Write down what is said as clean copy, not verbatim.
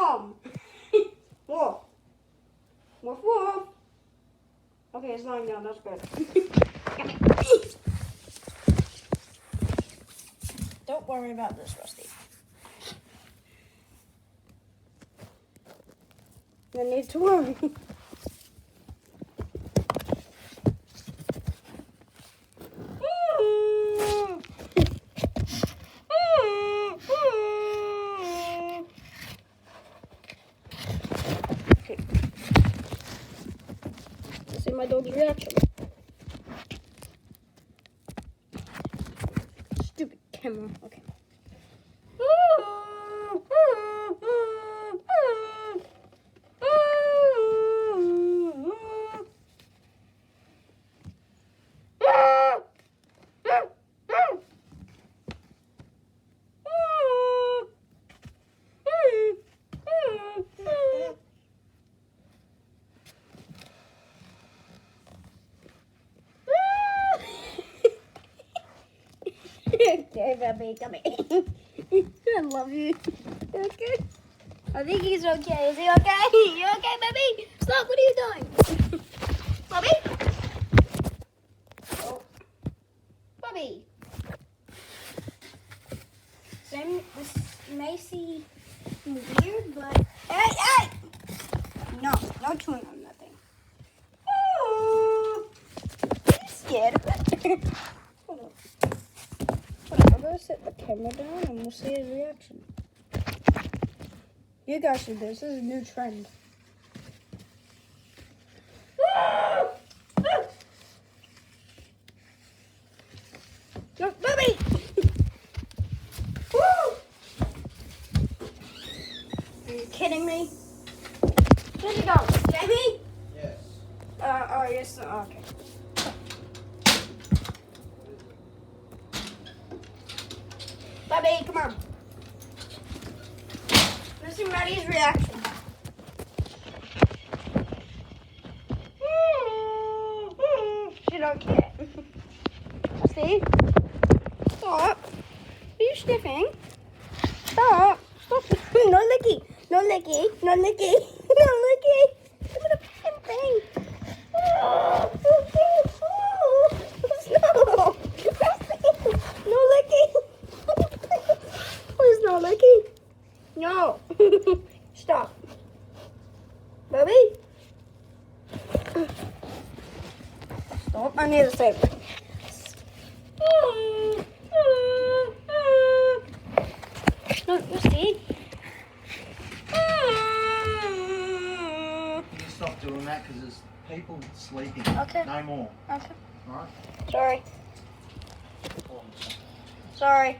Mom! Woof. Woof woof. Okay, it's lying down. That's good. Don't worry about this, Rusty. No need to worry. Okay. Let's see my dog's reaction. Stupid camera. Okay. Okay, baby, come here. I love you. You okay? I think he's okay. Is he okay? You okay, baby? Stop. What are you doing? Bobby? Oh. Bobby. This may seem weird, but... Hey! No chewing on nothing. Oh, are you scared of it? Hold on. I'm going to set the camera down and we'll see his reaction. You guys see this. This is a new trend. No, Bobby! Are you kidding me? Where'd you go? Jamie? Yes. Oh, yes. Okay. Bobby, come on. Let's see Maddie's reaction. She don't care. See? Stop. Are you sniffing? Stop. Stop. No licky. No licky. No licky. No licky. Look at the pen thing. No. No licky. Please no licky. No. Stop. Baby. Stop. I need to save it. No, you see? Can you stop doing that because there's people sleeping. Okay. No more. Okay. All right? Sorry. Sorry.